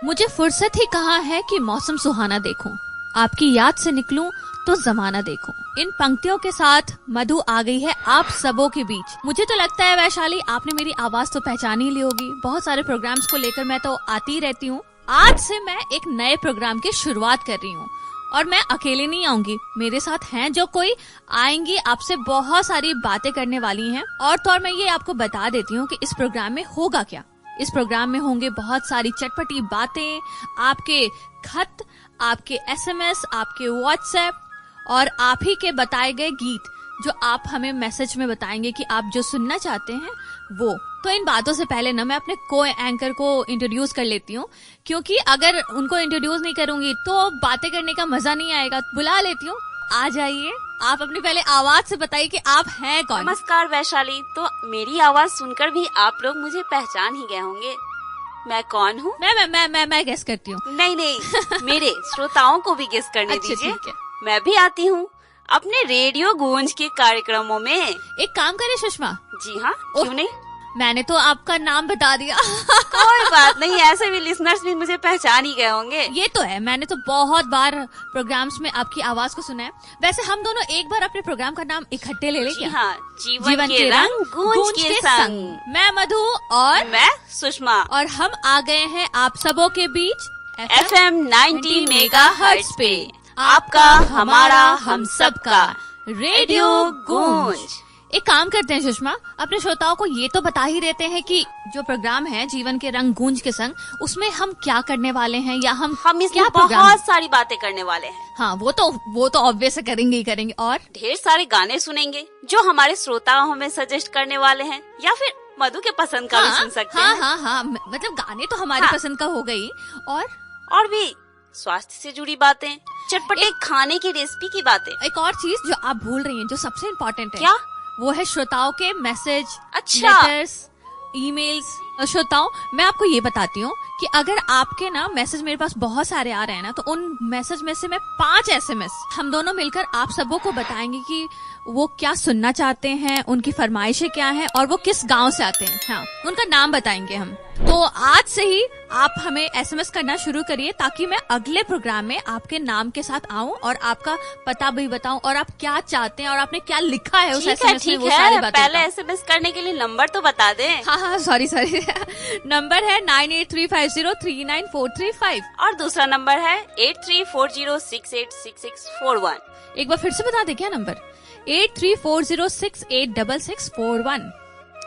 मुझे फुर्सत ही कहाँ है कि मौसम सुहाना देखूं, आपकी याद से निकलूं तो जमाना देखूं। इन पंक्तियों के साथ मधु आ गई है आप सबों के बीच। मुझे तो लगता है वैशाली आपने मेरी आवाज तो पहचान ही ली होगी। बहुत सारे प्रोग्राम्स को लेकर मैं तो आती रहती हूँ। आज से मैं एक नए प्रोग्राम की शुरुआत कर रही हूँ और मैं अकेले नहीं आऊंगी, मेरे साथ हैं जो कोई आएंगी, आपसे बहुत सारी बातें करने वाली हैं। और तो और मैं ये आपको बता देती हूँ कि इस प्रोग्राम में होगा क्या। इस प्रोग्राम में होंगे बहुत सारी चटपटी बातें, आपके खत, आपके SMS, आपके WhatsApp और आप ही के बताए गए गीत जो आप हमें मैसेज में बताएंगे कि आप जो सुनना चाहते हैं वो। तो इन बातों से पहले ना मैं अपने को एंकर को इंट्रोड्यूस कर लेती हूँ, क्योंकि अगर उनको इंट्रोड्यूस नहीं करूंगी तो बातें करने का मजा नहीं आएगा। बुला लेती हूँ, आ जाइए। आप अपनी पहले आवाज से बताइए कि आप हैं कौन। नमस्कार वैशाली। तो मेरी आवाज सुनकर भी आप लोग मुझे पहचान ही गए होंगे। मैं कौन हूँ? मैं गेस करती हूँ। नहीं मेरे श्रोताओं को भी गेस करने दीजिए। मैं भी आती हूँ अपने रेडियो गूंज के कार्यक्रमों में। एक काम करें सुषमा। जी हाँ, क्यों नहीं। मैंने तो आपका नाम बता दिया। कोई बात नहीं, ऐसे भी लिसनर्स भी मुझे पहचान ही गए होंगे। ये तो है, मैंने तो बहुत बार प्रोग्राम्स में आपकी आवाज को सुना है। वैसे हम दोनों एक बार अपने प्रोग्राम का नाम इकट्ठे ले लें क्या? हाँ, जीवन के रंग गूंज के संग। मैं मधु और मैं सुषमा और हम आ गए हैं आप सबों के बीच FM 90 मेगाहर्ट्ज पे। आपका, हमारा, हम सबका रेडियो गूंज। एक काम करते हैं सुषमा, अपने श्रोताओं को ये तो बता ही देते हैं कि जो प्रोग्राम है जीवन के रंग गूंज के संग, उसमें हम क्या करने वाले हैं या हम इसमें बहुत सारी बातें करने वाले हैं। हाँ, वो तो ऑब्वियस करेंगे ही करेंगे। और ढेर सारे गाने सुनेंगे जो हमारे श्रोता हमें सजेस्ट करने वाले हैं, या फिर मधु के पसंद का भी सुन सकते हैं। हाँ, मतलब गाने तो हमारी पसंद का हो गई। और भी स्वास्थ्य से जुड़ी बातें, चटपटे खाने की रेसिपी की बातें। एक और चीज जो आप भूल रही हैं, जो सबसे इम्पोर्टेंट है, क्या? वो है श्रोताओं के मैसेज, लेटर्स, ईमेल्स। श्रोताओं, मैं आपको ये बताती हूँ कि अगर आपके ना मैसेज मेरे पास बहुत सारे आ रहे हैं ना, तो उन मैसेज में से मैं 5 SMS हम दोनों मिलकर आप सबों को बताएंगे कि वो क्या सुनना चाहते हैं, उनकी फरमाइशें क्या हैं और वो किस गांव से आते हैं। हाँ, उनका नाम बताएंगे हम। तो आज से ही आप हमें SMS करना शुरू करिए, ताकि मैं अगले प्रोग्राम में आपके नाम के साथ आऊं और आपका पता भी बताऊं और आप क्या चाहते हैं और आपने क्या लिखा है उस SMS में, वो सारी बातें। पहले SMS करने के लिए नंबर तो बता दें। हाँ, सॉरी नंबर है 9835039435 और दूसरा नंबर है 8340686641। एक बार फिर से बता दे क्या नंबर? 8340686641।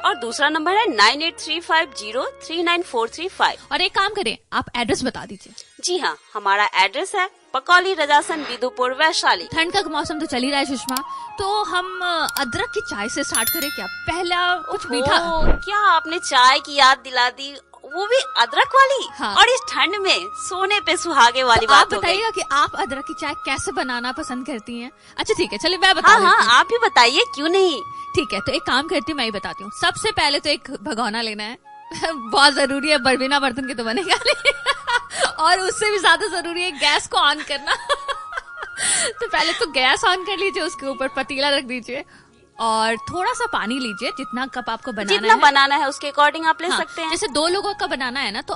और दूसरा नंबर है 9835039435। और एक काम करें, आप एड्रेस बता दीजिए। जी हाँ, हमारा एड्रेस है पकौली, रजासन, बिदुपुर, वैशाली। ठंड का मौसम तो चल ही रहा है सुषमा, तो हम अदरक की चाय से स्टार्ट करें क्या? पहला कुछ मीठा। क्या आपने चाय की याद दिला दी, वो भी अदरक वाली। हाँ। और इस ठंड में सोने पे सुहागे वाली तो बात आप बताइएगा कि आप अदरक की चाय कैसे बनाना पसंद करती हैं? अच्छा ठीक है, चलिए मैं बता देती हूँ। हाँ, आप ही बताइए, क्यों नहीं। ठीक है, तो एक काम करती हूँ, मैं ही बताती हूँ। सबसे पहले तो एक भगोना लेना है। बहुत जरूरी है, बिना बर्तन के तो बनेगा नहीं। और उससे भी ज्यादा जरूरी है गैस को ऑन करना। तो पहले तो गैस ऑन कर लीजिए, उसके ऊपर पतीला रख दीजिए और थोड़ा सा पानी लीजिए। जितना कप आपको बनाना है उसके अकॉर्डिंग आप ले सकते हैं। जैसे 2 लोगों का बनाना है ना, तो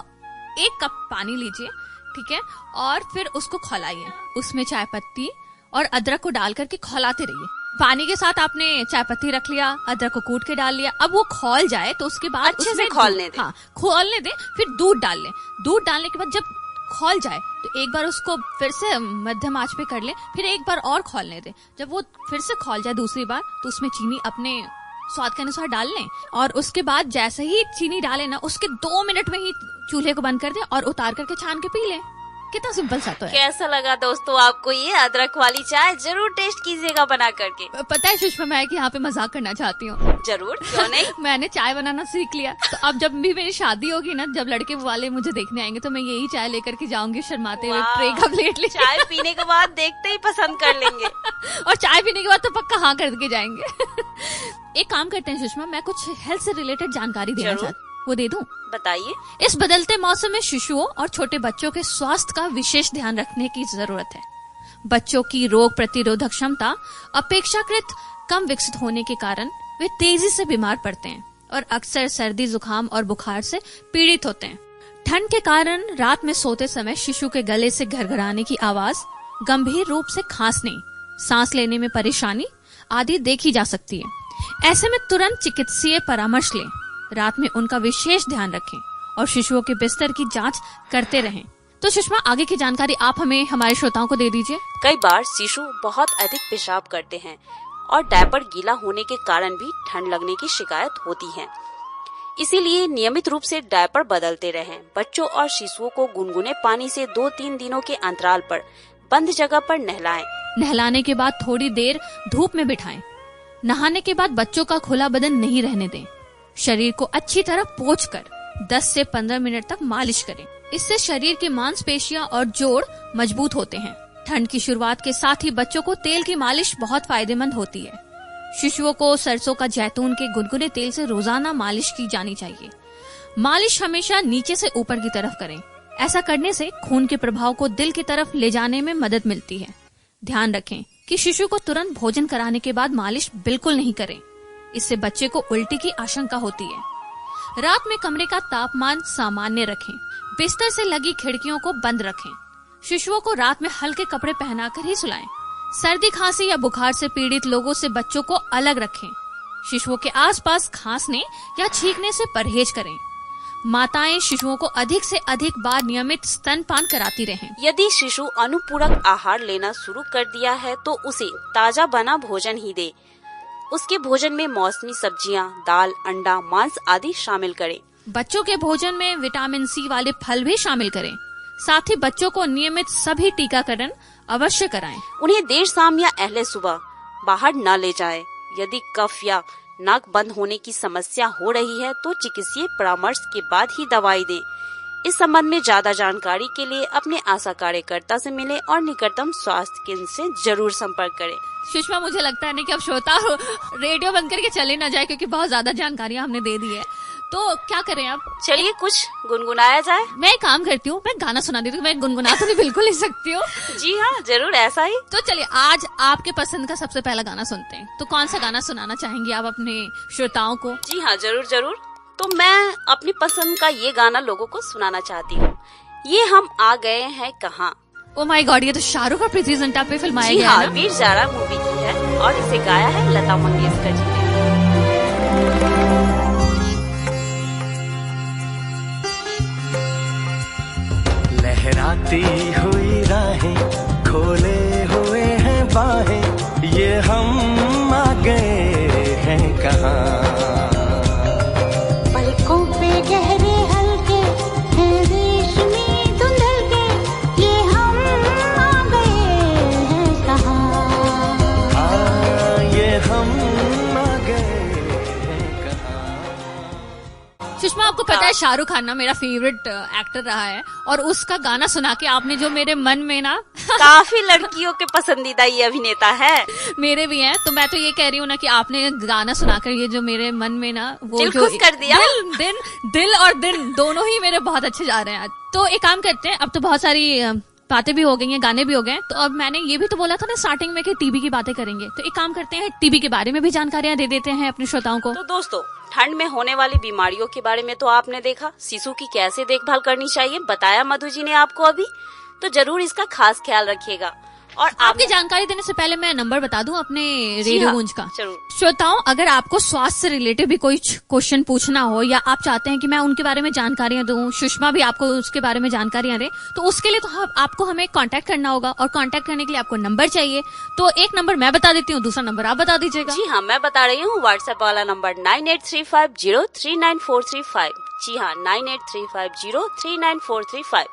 1 कप पानी लीजिए, ठीक है। और फिर उसको खौलाइए, उसमें चाय पत्ती और अदरक को डाल करके खौलाते रहिए। पानी के साथ आपने चाय पत्ती रख लिया, अदरक को कूट के डाल लिया। अब वो खौल जाए तो उसके बाद अच्छे से खौलने दें। हाँ, खोलने दें। फिर दूध डाल लें। दूध डालने के बाद जब खौल जाए तो एक बार उसको फिर से मध्यम आंच पे कर लें, फिर एक बार और खौलने दें। जब वो फिर से खौल जाए दूसरी बार, तो उसमें चीनी अपने स्वाद के अनुसार डाल लें। और उसके बाद जैसे ही चीनी डालें ना, उसके 2 मिनट में ही चूल्हे को बंद कर दें और उतार करके छान के पी लें। कितना सिंपल सा तो है। कैसा लगा दोस्तों आपको ये अदरक वाली चाय? जरूर टेस्ट कीजिएगा बना करके। पता है सुषमा, मैं कि यहाँ पे मजाक करना चाहती हूँ। जरूर, क्यों नहीं। मैंने चाय बनाना सीख लिया, तो अब जब भी मेरी शादी होगी ना, जब लड़के वाले मुझे देखने आएंगे, तो मैं यही चाय लेकर के जाऊंगी, शर्माते हुए ट्रे का प्लेट ले। चाय पीने के बाद देखते ही पसंद कर लेंगे। और चाय पीने के बाद तो पक्का हाँ करके जाएंगे। एक काम करते हैं सुषमा, मैं कुछ हेल्थ से रिलेटेड जानकारी देना चाहती हूँ, वो दे दूं? बताइए। इस बदलते मौसम में शिशुओं और छोटे बच्चों के स्वास्थ्य का विशेष ध्यान रखने की जरूरत है। बच्चों की रोग प्रतिरोधक क्षमता अपेक्षाकृत कम विकसित होने के कारण वे तेजी से बीमार पड़ते हैं और अक्सर सर्दी, जुकाम और बुखार से पीड़ित होते हैं। ठंड के कारण रात में सोते समय शिशु के गले से घरघराने की आवाज, गंभीर रूप से खांसने, सांस लेने में परेशानी आदि देखी जा सकती है। ऐसे में तुरंत चिकित्सीय परामर्श लें। रात में उनका विशेष ध्यान रखें और शिशुओं के बिस्तर की जांच करते रहें। तो सुषमा, आगे की जानकारी आप हमें हमारे श्रोताओं को दे दीजिए। कई बार शिशु बहुत अधिक पेशाब करते हैं और डायपर गीला होने के कारण भी ठंड लगने की शिकायत होती है। इसीलिए नियमित रूप से डायपर बदलते रहें। बच्चों और शिशुओं को गुनगुने पानी से 2-3 दिनों के अंतराल पर बंद जगह पर नहलाएं। नहलाने के बाद थोड़ी देर धूप में बिठाएं। नहाने के बाद बच्चों का खुला बदन नहीं रहने दें। शरीर को अच्छी तरह पोंछकर 10 से 15 मिनट तक मालिश करें। इससे शरीर की मांसपेशियां और जोड़ मजबूत होते हैं। ठंड की शुरुआत के साथ ही बच्चों को तेल की मालिश बहुत फायदेमंद होती है। शिशुओं को सरसों का जैतून के गुनगुने तेल से रोजाना मालिश की जानी चाहिए। मालिश हमेशा नीचे से ऊपर की तरफ करें। ऐसा करने से खून के प्रभाव को दिल की तरफ ले जाने में मदद मिलती है। ध्यान रखें कि शिशु को तुरंत भोजन कराने के बाद मालिश बिल्कुल नहीं करें। इससे बच्चे को उल्टी की आशंका होती है। रात में कमरे का तापमान सामान्य रखें। बिस्तर से लगी खिड़कियों को बंद रखें। शिशुओं को रात में हल्के कपड़े पहनाकर ही सुलाएं। सर्दी, खांसी या बुखार से पीड़ित लोगों से बच्चों को अलग रखें। शिशुओं के आसपास खांसने या छींकने से परहेज करें। माताएं शिशुओं को अधिक से अधिक बार नियमित स्तनपान कराती रहें। यदि शिशु अनुपूरक आहार लेना शुरू कर दिया है तो उसे ताजा बना भोजन ही दे। उसके भोजन में मौसमी सब्जियां, दाल, अंडा, मांस आदि शामिल करें। बच्चों के भोजन में विटामिन सी वाले फल भी शामिल करें। साथ ही बच्चों को नियमित सभी टीकाकरण अवश्य कराएं। उन्हें देर शाम या अहले सुबह बाहर न ले जाएं। यदि कफ या नाक बंद होने की समस्या हो रही है तो चिकित्सीय परामर्श के बाद ही दवाई दें। इस संबंध में ज्यादा जानकारी के लिए अपने आशा कार्यकर्ता से मिलें और निकटतम स्वास्थ्य केंद्र से जरूर संपर्क करें। सुषमा, मुझे लगता है नहीं कि अब श्रोता रेडियो बंद करके चले ना जाए, क्योंकि बहुत ज्यादा जानकारियां हमने दे दी है। तो क्या करें अब? चलिए कुछ गुनगुनाया जाए। मैं एक काम करती हूँ, मैं गाना सुना देती हूँ। मैं गुनगुना तो नहीं बिल्कुल नहीं सकती हूँ। जी हाँ, जरूर ऐसा ही। तो चलिए आज आपके पसंद का सबसे पहला गाना सुनते हैं। तो कौन सा गाना सुनाना चाहेंगी आप अपने श्रोताओं को? जी हाँ, जरूर जरूर। तो मैं अपनी पसंद का ये गाना लोगों को सुनाना चाहती हूँ। ये हम आ गए हैं कहाँ। ओ माय गॉड, ये तो शाहरुख और प्रीति जिंटा पे फिल्माया गया है ना? वीर ज़ारा मूवी की है और इसे गाया है लता मंगेशकर जी ने। लहराती हुई राहें, खोले हुए हैं बाहें, ये हम आ गए हैं कहाँ। पलकों पे गहरे हल्के हैं रेशमी धुंधल के, ये हम आ गए हैं कहाँ। ये हम आ गए हैं कहाँ। सुषमा, आपको पता है शाहरुख खान ना मेरा फेवरेट एक्टर रहा है, और उसका गाना सुना के आपने जो मेरे मन में ना काफी लड़कियों के पसंदीदा ये अभिनेता है। मेरे भी हैं। तो मैं तो ये कह रही हूँ ना कि आपने गाना सुनाकर ये जो मेरे मन में ना वो दिल जो खुश कर दिया। दिल और दिन दोनों ही मेरे बहुत अच्छे जा रहे हैं आज। तो एक काम करते हैं, अब तो बहुत सारी बातें भी हो गई हैं, गाने भी हो गए, तो अब मैंने ये भी तो बोला था ना स्टार्टिंग में कि टीबी की बातें करेंगे। तो एक काम करते हैं, टीबी के बारे में भी जानकारियां दे देते हैं अपने श्रोताओं को। तो दोस्तों, ठंड में होने वाली बीमारियों के बारे में तो आपने देखा। शिशु की कैसे देखभाल करनी चाहिए बताया मधु जी ने आपको अभी। तो जरूर इसका खास ख्याल रखिएगा। और आपकी जानकारी देने से पहले मैं नंबर बता दूं अपने रेडियो गूंज का। श्रोताओं, अगर आपको स्वास्थ्य से रिलेटेड भी कोई क्वेश्चन पूछना हो या आप चाहते हैं कि मैं उनके बारे में जानकारियां दूं, सुषमा भी आपको उसके बारे में जानकारियां दे, तो उसके लिए तो आपको हमें कांटेक्ट करना होगा, और कांटेक्ट करने के लिए आपको नंबर चाहिए। तो एक नंबर मैं बता देती हूँ, दूसरा नंबर आप बता दीजिएगा। जी हाँ, मैं बता रही हूँ। व्हाट्सएप वाला नंबर 9835039435। जी हाँ, 9835039435।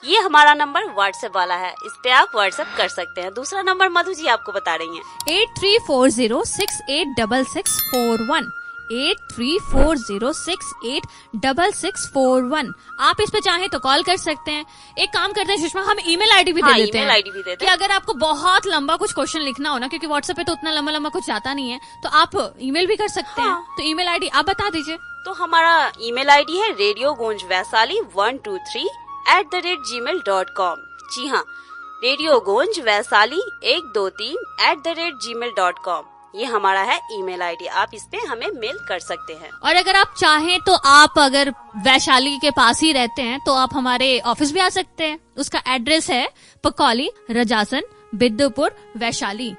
ये हमारा नंबर व्हाट्सएप वाला है, इस पे आप व्हाट्सएप कर सकते हैं। दूसरा नंबर मधु जी आपको बता रही हैं 8340686641। 8340686641। आप इस पे चाहें तो कॉल कर सकते हैं। एक काम करते हैं सुषमा, हम ईमेल आईडी भी दे देते हैं। ईमेल आईडी भी देते हैं कि अगर आपको बहुत लंबा कुछ क्वेश्चन लिखना हो ना, क्योंकि व्हाट्सएप पे तो उतना लंबा लंबा कुछ आता नहीं है, तो आप ईमेल भी कर सकते हैं। तो ईमेल आईडी आप बता दीजिए। तो हमारा ईमेल आईडी है radiogooंजवैशाली123@gmail.com। जी हाँ, radiogooंजवैशाली123@gmail.com। ये हमारा है ईमेल आईडी, आप इस पे हमें मेल कर सकते हैं। और अगर आप चाहें तो आप अगर वैशाली के पास ही रहते हैं तो आप हमारे ऑफिस भी आ सकते हैं। उसका एड्रेस है पकौली, रजासन, बिद्दुपुर, वैशाली।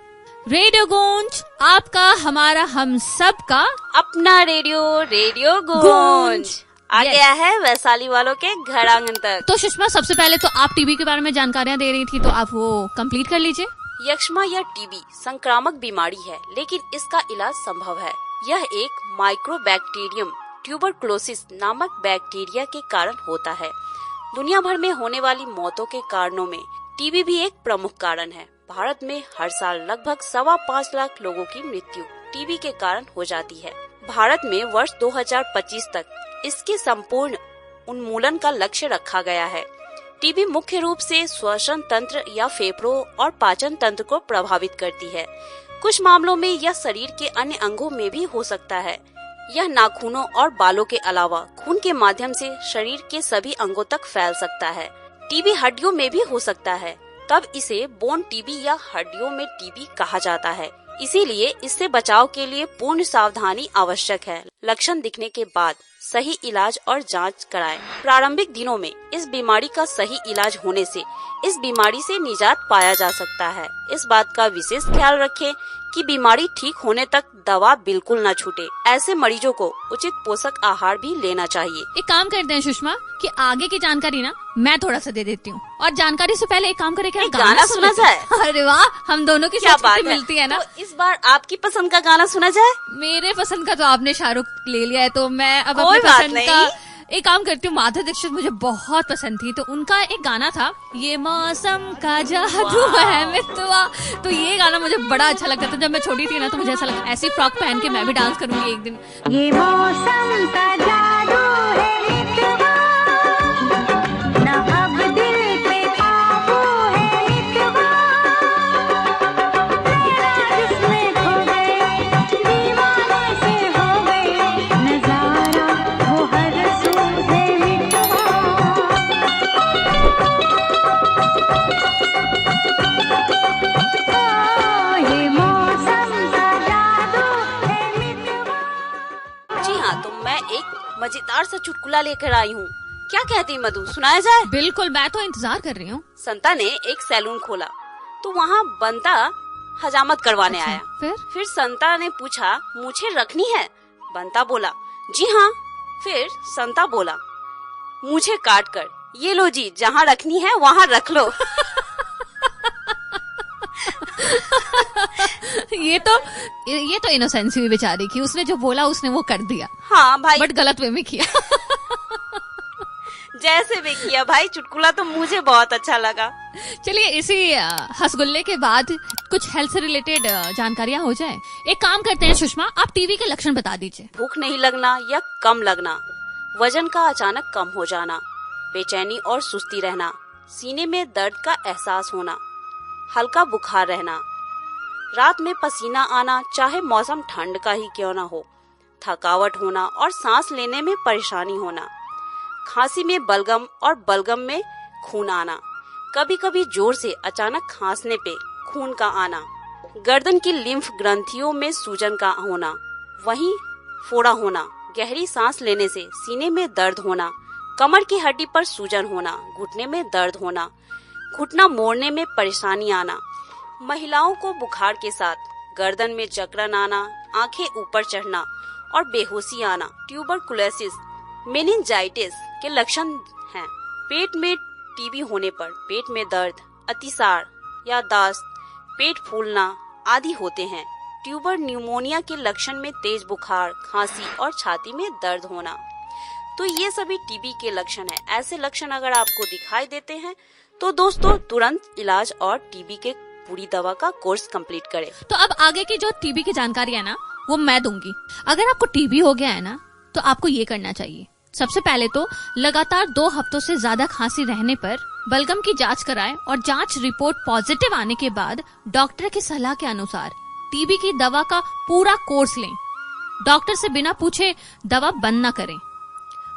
रेडियो गूंज, आपका, हमारा, हम सब का अपना रेडियो, रेडियो गूंज आ Yes. गया है वैशाली वालों के घर आंगन तक। तो सुषमा, सबसे पहले तो आप टीबी के बारे में जानकारियां दे रही थी, तो आप वो कंप्लीट कर लीजिए। यक्ष्मा या टीबी संक्रामक बीमारी है, लेकिन इसका इलाज संभव है। यह एक माइक्रोबैक्टीरियम ट्यूबरकुलोसिस नामक बैक्टीरिया के कारण होता है। दुनिया भर में होने वाली मौतों के कारणों में टीबी भी एक प्रमुख कारण है। भारत में हर साल लगभग 5.25 लाख लोगों की मृत्यु टीबी के कारण हो जाती है। भारत में वर्ष 2025 तक इसके संपूर्ण उन्मूलन का लक्ष्य रखा गया है। टीबी मुख्य रूप से श्वसन तंत्र या फेफड़ों और पाचन तंत्र को प्रभावित करती है। कुछ मामलों में यह शरीर के अन्य अंगों में भी हो सकता है। यह नाखूनों और बालों के अलावा खून के माध्यम से शरीर के सभी अंगों तक फैल सकता है। टीबी हड्डियों में भी हो सकता है, तब इसे बोन टीबी या हड्डियों में टीबी कहा जाता है। इसीलिए इससे बचाव के लिए पूर्ण सावधानी आवश्यक है। लक्षण दिखने के बाद सही इलाज और जांच कराएं। प्रारंभिक दिनों में इस बीमारी का सही इलाज होने से इस बीमारी से निजात पाया जा सकता है। इस बात का विशेष ख्याल रखें कि बीमारी ठीक होने तक दवा बिल्कुल न छूटे। ऐसे मरीजों को उचित पोषक आहार भी लेना चाहिए। एक काम करते हैं सुषमा कि आगे की जानकारी ना मैं थोड़ा सा दे देती हूँ, और जानकारी से पहले एक काम करें कि एक गाना सुन सुना लेते हैं। जाए। अरे वाह, हम दोनों की क्या बात संस्कृति है, मिलती है ना। तो इस बार आपकी पसंद का गाना सुना जाए। मेरे पसंद का तो आपने शाहरुख ले लिया है, तो मैं अब कोई अपने बात पसंद नहीं। का एक काम करती हूँ। माधुरी दीक्षित मुझे बहुत पसंद थी, तो उनका एक गाना था, ये मौसम का जादू है मितवा। तो ये गाना मुझे बड़ा अच्छा लगता था जब मैं छोटी थी ना, तो मुझे ऐसा लगता ऐसी फ्रॉक पहन के मैं भी डांस करूंगी एक दिन। ये मौसम का जादू है मितवा, ना अब दिल पे काबू है मितवा। नैना जिसमें खो गए, दीवाने से हो गए, नजारा वो हर सू है मितवा। ये मौसम का जादू है मितवा। जी हाँ, तो मैं एक मजेदार सा चुटकुला लेकर आई हूँ। क्या कहती मधु, सुनाया जाए? बिल्कुल, मैं तो इंतजार कर रही हूँ। संता ने एक सैलून खोला, तो वहाँ बंता हजामत करवाने आया। फिर संता ने पूछा, मूछें रखनी है? बंता बोला, जी हाँ। फिर संता बोला, मूछें काट कर, ये लो जी, जहाँ रखनी है वहाँ रख लो। ये तो इनोसेंसी हुई बेचारी की, उसने जो बोला उसने वो कर दिया। हाँ भाई, बट गलत वे में किया। जैसे भी किया भाई, चुटकुला तो मुझे बहुत अच्छा लगा। चलिए, इसी हंसगुल्ले के बाद कुछ हेल्थ से रिलेटेड जानकारियां हो जाए। एक काम करते हैं सुषमा, आप टीबी के लक्षण बता दीजिए। भूख नहीं लगना या कम लगना, वजन का अचानक कम हो जाना, बेचैनी और सुस्ती रहना, सीने में दर्द का एहसास होना, हल्का बुखार रहना, रात में पसीना आना चाहे मौसम ठंड का ही क्यों न हो, थकावट होना और सांस लेने में परेशानी होना, खांसी में बलगम और बलगम में खून आना, कभी कभी जोर से अचानक खांसने पे खून का आना, गर्दन की लिम्फ ग्रंथियों में सूजन का होना, वहीं फोड़ा होना, गहरी सांस लेने से सीने में दर्द होना, कमर की हड्डी पर सूजन होना, घुटने में दर्द होना, घुटना मोड़ने में परेशानी आना, महिलाओं को बुखार के साथ गर्दन में जकड़न आना, आंखें ऊपर चढ़ना और बेहोशी आना ट्यूबरकुलोसिस मेनिंजाइटिस के लक्षण हैं। पेट में टीबी होने पर पेट में दर्द, अतिसार, याददाश्त, पेट फूलना आदि होते हैं। ट्यूबर न्यूमोनिया के लक्षण में तेज बुखार, खांसी और छाती में दर्द होना। तो ये सभी टीबी के लक्षण हैं। ऐसे लक्षण अगर आपको दिखाई देते हैं तो दोस्तों तुरंत इलाज और टीबी के पूरी दवा का कोर्स कंप्लीट करें। तो अब आगे की जो टीबी की जानकारी है ना, वो मैं दूंगी। अगर आपको टीबी हो गया है ना, तो आपको ये करना चाहिए। सबसे पहले तो लगातार 2 हफ्तों से ज्यादा खांसी रहने पर बलगम की जांच कराएं और जांच रिपोर्ट पॉजिटिव आने के बाद डॉक्टर की सलाह के अनुसार टीबी की दवा का पूरा कोर्स लें। डॉक्टर से बिना पूछे दवा बंद न करें।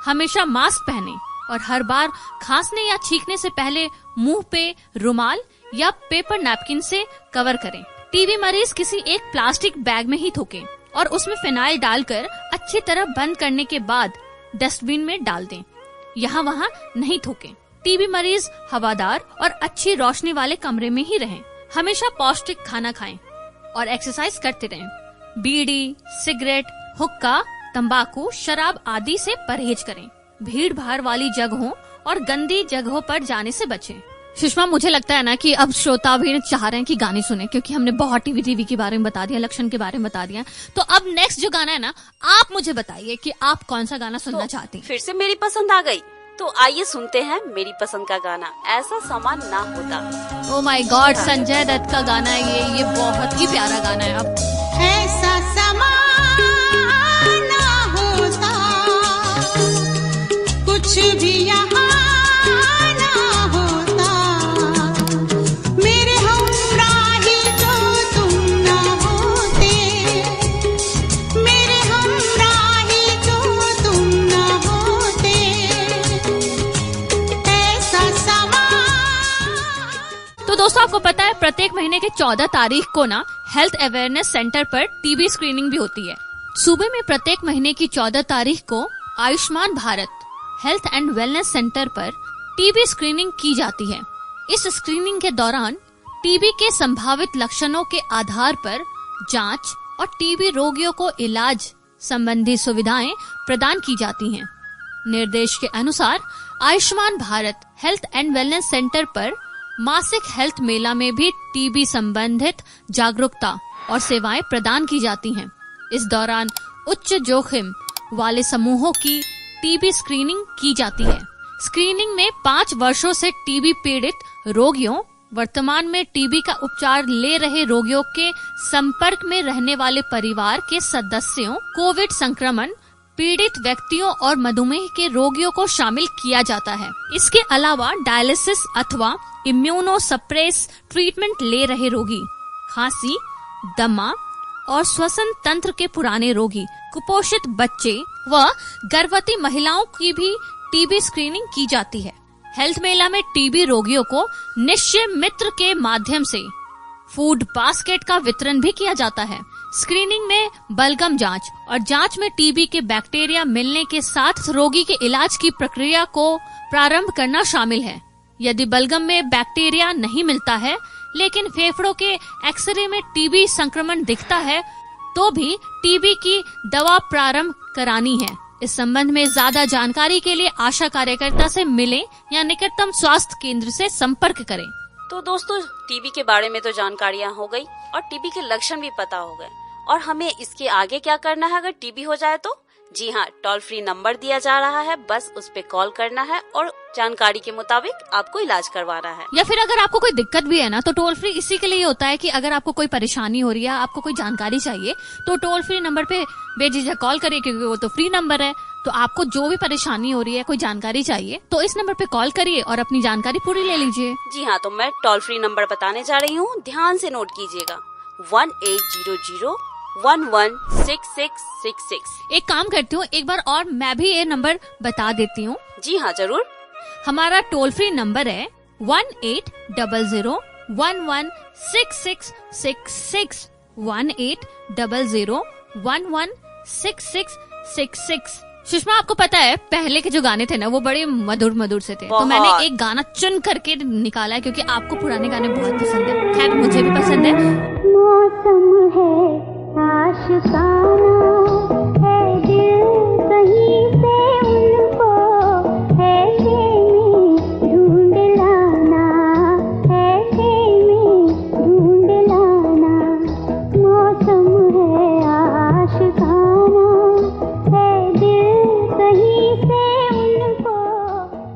हमेशा मास्क पहनें और हर बार खांसने या छींकने से पहले मुंह पे रुमाल या पेपर नैपकिन से कवर करें। टीबी मरीज किसी एक प्लास्टिक बैग में ही थूकें और उसमें फिनाइल डालकर अच्छी तरह बंद करने के बाद डस्टबिन में डाल दें। यहाँ वहाँ नहीं थूकें। टीबी मरीज हवादार और अच्छी रोशनी वाले कमरे में ही रहें। हमेशा पौष्टिक खाना खाएं और एक्सरसाइज करते रहें। बीड़ी, सिगरेट, हुक्का, तंबाकू, शराब आदि से परहेज करें। भीड़ भाड़ वाली जगहों और गंदी जगहों पर जाने से बचें। सुषमा, मुझे लगता है ना कि अब श्रोता भी चाह रहे हैं कि गाने सुने, क्योंकि हमने बहुत टीबी के बारे में बता दिया, लक्षण के बारे में बता दिया। तो अब नेक्स्ट जो गाना है ना, आप मुझे बताइए कि आप कौन सा गाना सुनना चाहती हैं। फिर से मेरी पसंद आ गई, तो आइए सुनते हैं मेरी पसंद का गाना, ऐसा सामान ना होता। Oh my God, Sanjay Dutt का गाना है ये बहुत ही प्यारा गाना है। अब ऐसा समान ना होता, कुछ भी यहाँ ना होता, मेरे हमराही जो तुम ना होते, मेरे हमराही जो तुम ना होते, ऐसा समान। तो दोस्तों, आपको पता है प्रत्येक महीने के 14 तारीख को ना हेल्थ अवेयरनेस सेंटर पर टीबी स्क्रीनिंग भी होती है। सूबे में प्रत्येक महीने की 14 तारीख को Ayushman Bharat health and wellness centre पर टीबी स्क्रीनिंग की जाती है। इस स्क्रीनिंग के दौरान टीबी के संभावित लक्षणों के आधार पर जांच और टीबी रोगियों को इलाज संबंधी सुविधाएं प्रदान की जाती हैं। निर्देश के अनुसार Ayushman Bharat health and wellness centre पर मासिक हेल्थ मेला में भी टीबी संबंधित जागरूकता और सेवाएं प्रदान की जाती हैं। इस दौरान उच्च जोखिम वाले समूहों की टीबी स्क्रीनिंग की जाती है। स्क्रीनिंग में 5 वर्षों से टीबी पीड़ित रोगियों, वर्तमान में टीबी का उपचार ले रहे रोगियों के संपर्क में रहने वाले परिवार के सदस्यों, कोविड संक्रमण पीड़ित व्यक्तियों और मधुमेह के रोगियों को शामिल किया जाता है। इसके अलावा डायलिसिस अथवा इम्यूनो सप्रेस ट्रीटमेंट ले रहे रोगी, खांसी, दमा और श्वसन तंत्र के पुराने रोगी, कुपोषित बच्चे व गर्भवती महिलाओं की भी टीबी स्क्रीनिंग की जाती है। हेल्थ मेला में टीबी रोगियों को निश्चय मित्र के माध्यम से फूड बास्केट का वितरण भी किया जाता है। स्क्रीनिंग में बलगम जांच और जांच में टीबी के बैक्टीरिया मिलने के साथ रोगी के इलाज की प्रक्रिया को प्रारंभ करना शामिल है। यदि बलगम में बैक्टीरिया नहीं मिलता है लेकिन फेफड़ों के एक्सरे में टीबी संक्रमण दिखता है, तो भी टीबी की दवा प्रारंभ करानी है। इस संबंध में ज्यादा जानकारी के लिए आशा कार्यकर्ता से मिलें या निकटतम स्वास्थ्य केंद्र से संपर्क करें। तो दोस्तों, टीबी के बारे में तो जानकारियाँ हो गई और टीबी के लक्षण भी पता हो गए, और हमें इसके आगे क्या करना है अगर टीबी हो जाए तो? जी हाँ, टोल फ्री नंबर दिया जा रहा है, बस उस पे कॉल करना है और जानकारी के मुताबिक आपको इलाज करवाना है। या फिर अगर आपको कोई दिक्कत भी है ना, तो टोल फ्री इसी के लिए होता है कि अगर आपको कोई परेशानी हो रही है, आपको कोई जानकारी चाहिए, तो टोल फ्री नंबर पे बेझिझक कॉल करिए, क्योंकि वो तो फ्री नंबर है। तो आपको जो भी परेशानी हो रही है, कोई जानकारी चाहिए, तो इस नंबर पे कॉल करिए और अपनी जानकारी पूरी ले लीजिए। जी हाँ, तो मैं टोल फ्री नंबर बताने जा रही हूँ, ध्यान से नोट कीजिएगा, 1800-116666। एक काम करती हूँ, एक बार और मैं भी ये नंबर बता देती हूँ। जी हाँ, जरूर। हमारा टोल फ्री नंबर है 1800-116666, 1800-116666। सुषमा, आपको पता है पहले के जो गाने थे ना, वो बड़े मधुर मधुर से थे। तो मैंने एक गाना चुन करके निकाला है, क्योंकि आपको पुराने गाने बहुत पसंद है। खैर, मुझे भी पसंद है। मौसम है आशिकाना, है दिल कहीं से उनको ऐसे में ढूंढ लाना, ऐसे में ढूंढ लाना। मौसम है आशिकाना, है दिल कहीं से उनको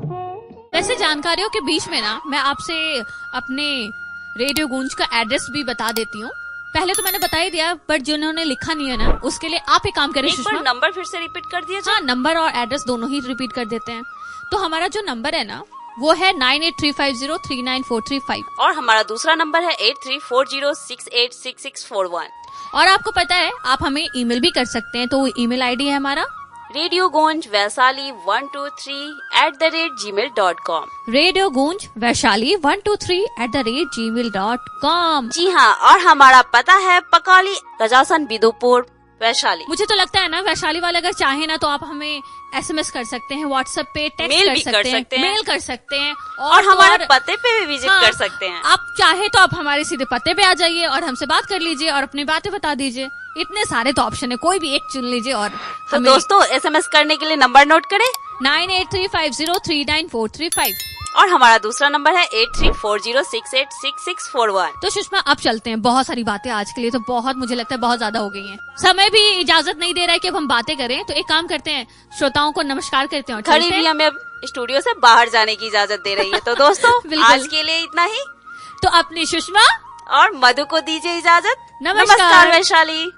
ऐसे। वैसे जानकारियों के बीच में ना, मैं आपसे अपने रेडियो गूंज का एड्रेस भी बता देती हूँ। पहले तो मैंने बता ही दिया, पर जिन्होंने लिखा नहीं है ना, उसके लिए आप एक काम करें, एक बार नंबर फिर से रिपीट कर दिया। हाँ, नंबर और एड्रेस दोनों ही रिपीट कर देते हैं। तो हमारा जो नंबर है ना, वो है 9835039435, और हमारा दूसरा नंबर है 8340686641। और आपको पता है आप हमें ईमेल भी कर सकते हैं। तो ईमेल आईडी है हमारा रेडियो गूंज वैशाली 123@gmail.com। रेडियो गूंज वैशाली 123@gmail.com। जी हाँ, और हमारा पता है पकाली रजासन बिदुपुर वैशाली। मुझे तो लगता है ना वैशाली वाले अगर चाहे ना तो आप हमें SMS कर सकते हैं, व्हाट्सएप पे टेक्स्ट मेल कर भी सकते हैं, मेल कर सकते हैं और तो हमारे पते पे भी विजिट हाँ, कर सकते हैं। आप चाहे तो आप हमारे सीधे पते पे आ जाइए और हमसे बात कर लीजिए और अपनी बातें बता दीजिए। इतने सारे तो ऑप्शन है, कोई भी एक चुन लीजिए। और तो दोस्तों SMS करने के लिए नंबर नोट करें 9835039435। और हमारा दूसरा नंबर है 8340686641। तो सुषमा अब चलते हैं, बहुत सारी बातें आज के लिए तो बहुत, मुझे लगता है बहुत ज्यादा हो गई हैं। समय भी इजाजत नहीं दे रहा है कि अब हम बातें करें, तो एक काम करते हैं, श्रोताओं को नमस्कार करते हैं और घड़ी चलते भी हैं। हमें अब स्टूडियो से बाहर जाने की इजाजत दे रही है। तो दोस्तों बिल्कुल। आज के लिए इतना ही। तो अपनी सुषमा और मधु को दीजिए इजाजत। नमस्कार। वैशाली।